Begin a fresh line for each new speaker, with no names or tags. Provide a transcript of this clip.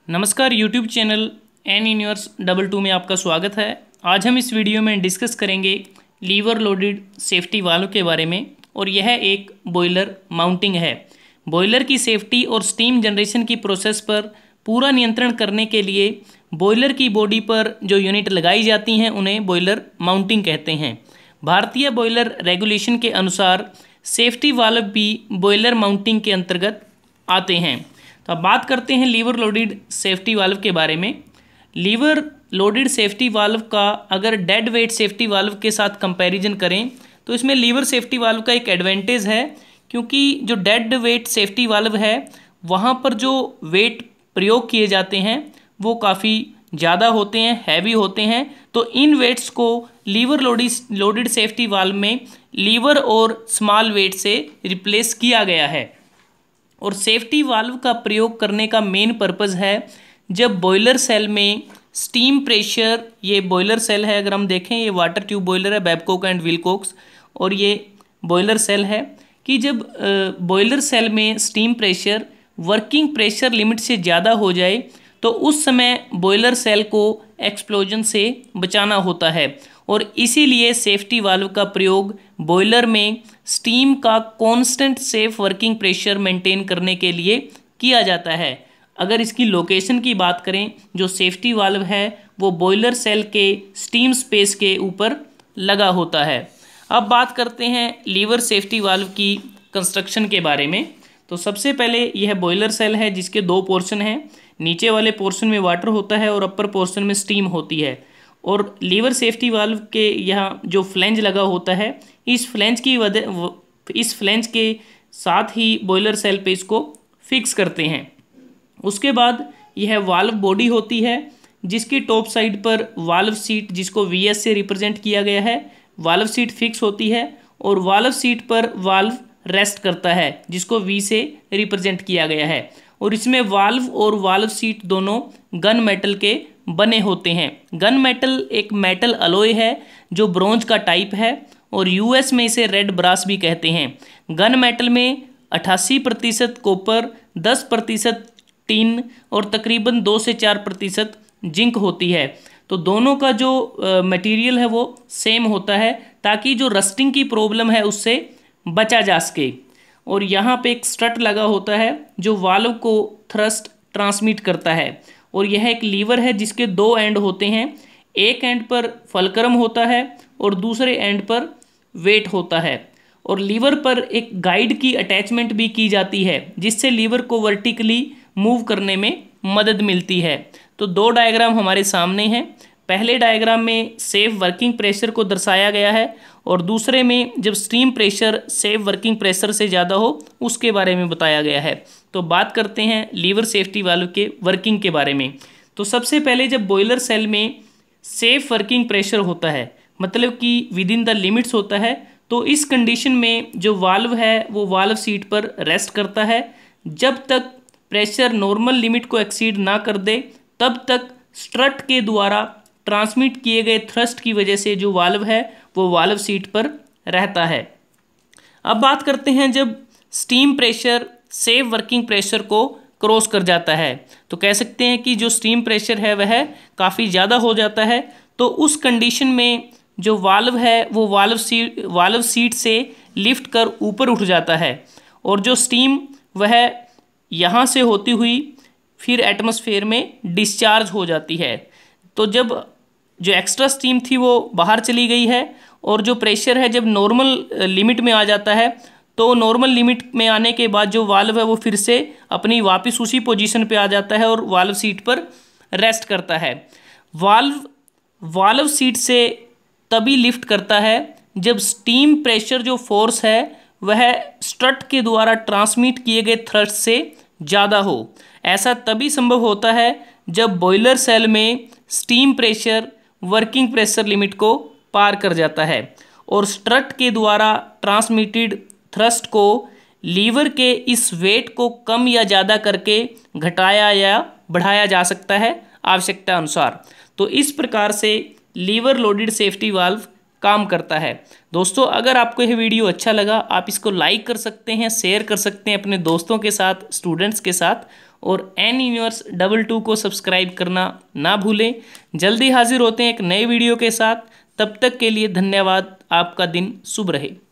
नमस्कार YouTube channel N universe 22 में आपका स्वागत है। आज हम इस वीडियो में डिस्कस करेंगे लीवर लोडेड सेफ्टी वाल्व के बारे में और यह एक बॉयलर माउंटिंग है। बॉयलर की सेफ्टी और स्टीम जनरेशन की प्रोसेस पर पूरा नियंत्रण करने के लिए बॉयलर की बॉडी पर जो यूनिट लगाई जाती हैं उन्हें बॉयलर माउंटिंग कहते हैं। भारतीय बॉयलर रेगुलेशन के अनुसार सेफ्टी वाल्व भी बॉयलर माउंटिंग के अंतर्गत आते हैं। तो अब बात करते हैं लीवर लोडेड सेफ्टी वाल्व के बारे में। लीवर लोडेड सेफ्टी वाल्व का अगर डेड वेट सेफ्टी वाल्व के साथ कंपैरिजन करें तो इसमें लीवर सेफ्टी वाल्व का एक एडवांटेज है, क्योंकि जो डेड वेट सेफ्टी वाल्व है वहाँ पर जो वेट प्रयोग किए जाते हैं वो काफ़ी ज़्यादा होते हैं, हैवी होते हैं। तो इन वेट्स को लीवर लोडेड सेफ्टी वाल्व में लीवर और स्मॉल वेट से रिप्लेस किया गया है। और सेफ्टी वाल्व का प्रयोग करने का मेन पर्पज़ है जब बॉयलर सेल में स्टीम प्रेशर, ये बॉयलर सेल है, अगर हम देखें ये वाटर ट्यूब बॉयलर है बैबकॉक एंड विलकॉक्स, और ये बॉयलर सेल है कि जब बॉयलर सेल में steam pressure working pressure limit से ज़्यादा हो जाए तो उस समय बॉयलर सेल को एक्सप्लोजन से बचाना होता है। और इसीलिए सेफ्टी वाल्व का प्रयोग बॉयलर में स्टीम का constant safe working pressure maintain करने के लिए किया जाता है। अगर इसकी लोकेशन की बात करें, जो सेफ्टी वाल्व है वो बॉयलर सेल के स्टीम स्पेस के ऊपर लगा होता है। अब बात करते हैं लीवर सेफ्टी वाल्व की कंस्ट्रक्शन के बारे में। तो सबसे पहले यह बॉयलर सेल है जिसके दो पोर्शन हैं। नीचे वाले पोर्शन में वाटर होता है और अपर पोर्शन में स्टीम होती है। और लीवर सेफ्टी वाल्व के यहाँ जो फ्लैंज लगा होता है, इस फ्लैंज के साथ ही बॉयलर सेल पे इसको फिक्स करते हैं। उसके बाद यह वाल्व बॉडी होती है जिसकी टॉप साइड पर वाल्व सीट, जिसको VS से रिप्रेजेंट किया गया है, वाल्व सीट फिक्स होती है। और वाल्व सीट पर वाल्व रेस्ट करता है जिसको V से रिप्रेजेंट किया गया है। और इसमें वाल्व और वाल्व सीट दोनों गन मेटल के बने होते हैं। गन मेटल एक मेटल अलॉय है जो ब्रोंज का टाइप है और US में इसे रेड ब्रास भी कहते हैं। गन मेटल में 88% कॉपर, 10% टिन और तकरीबन 2 से 4% जिंक होती है। तो दोनों का जो मटेरियल है वो सेम होता है ताकि जो रस्टिंग की प्रॉब्लम है उससे बचा जा सके। और यहाँ पे एक स्ट्रट लगा होता है जो वाल्व को थ्रस्ट ट्रांसमिट करता है। और यह एक लीवर है जिसके दो एंड होते हैं। एक एंड पर फलक्रम होता है और दूसरे एंड पर वेट होता है। और लीवर पर एक गाइड की अटैचमेंट भी की जाती है जिससे लीवर को वर्टिकली मूव करने में मदद मिलती है। तो दो डायग्राम हमारे सामने हैं। पहले डायग्राम में सेफ वर्किंग प्रेशर को दर्शाया गया है और दूसरे में जब steam pressure safe working pressure से ज़्यादा हो उसके बारे में बताया गया है। तो बात करते हैं लीवर सेफ्टी वाल्व के वर्किंग के बारे में। तो सबसे पहले जब बॉयलर सेल में सेफ वर्किंग प्रेशर होता है, मतलब कि विद इन द लिमिट्स होता है, तो इस कंडीशन में जो वाल्व है वो वाल्व सीट पर रेस्ट करता है। जब तक प्रेशर नॉर्मल लिमिट को एक्सीड ना कर दे तब तक स्ट्रट के द्वारा ट्रांसमिट किए गए थ्रस्ट की वजह से जो वाल्व है वो वाल्व सीट पर रहता है। अब बात करते हैं जब steam pressure safe working pressure को क्रॉस कर जाता है, तो कह सकते हैं कि जो स्टीम प्रेशर है वह काफ़ी ज़्यादा हो जाता है। तो उस कंडीशन में जो वाल्व है वो वाल्व सीट से लिफ्ट कर ऊपर उठ जाता है और जो स्टीम वह यहाँ से होती हुई फिर एटमॉस्फेयर में डिस्चार्ज हो जाती है। तो जब जो एक्स्ट्रा स्टीम थी वो बाहर चली गई है और जो प्रेशर है जब नॉर्मल लिमिट में आ जाता है, तो नॉर्मल लिमिट में आने के बाद जो वाल्व है वो फिर से अपनी वापस उसी पोजीशन पे आ जाता है और वाल्व सीट पर रेस्ट करता है। वाल्व सीट से तभी लिफ्ट करता है जब स्टीम प्रेशर जो फोर्स है वह स्ट्रट के द्वारा ट्रांसमिट किए गए थ्रस्ट से ज़्यादा हो। ऐसा तभी संभव होता है जब बॉयलर सेल में steam pressure working pressure limit को पार कर जाता है और स्ट्रट के द्वारा ट्रांसमिटेड थ्रस्ट को लीवर के इस वेट को कम या ज़्यादा करके घटाया या बढ़ाया जा सकता है आवश्यकता अनुसार। तो इस प्रकार से लीवर लोडेड सेफ्टी वाल्व काम करता है। दोस्तों, अगर आपको यह वीडियो अच्छा लगा, आप इसको लाइक कर सकते हैं, शेयर कर सकते हैं अपने दोस्तों के साथ, स्टूडेंट्स के साथ, और एन यूनिवर्स 22 को सब्सक्राइब करना ना भूलें। जल्दी हाजिर होते हैं एक नए वीडियो के साथ। तब तक के लिए धन्यवाद। आपका दिन शुभ रहे।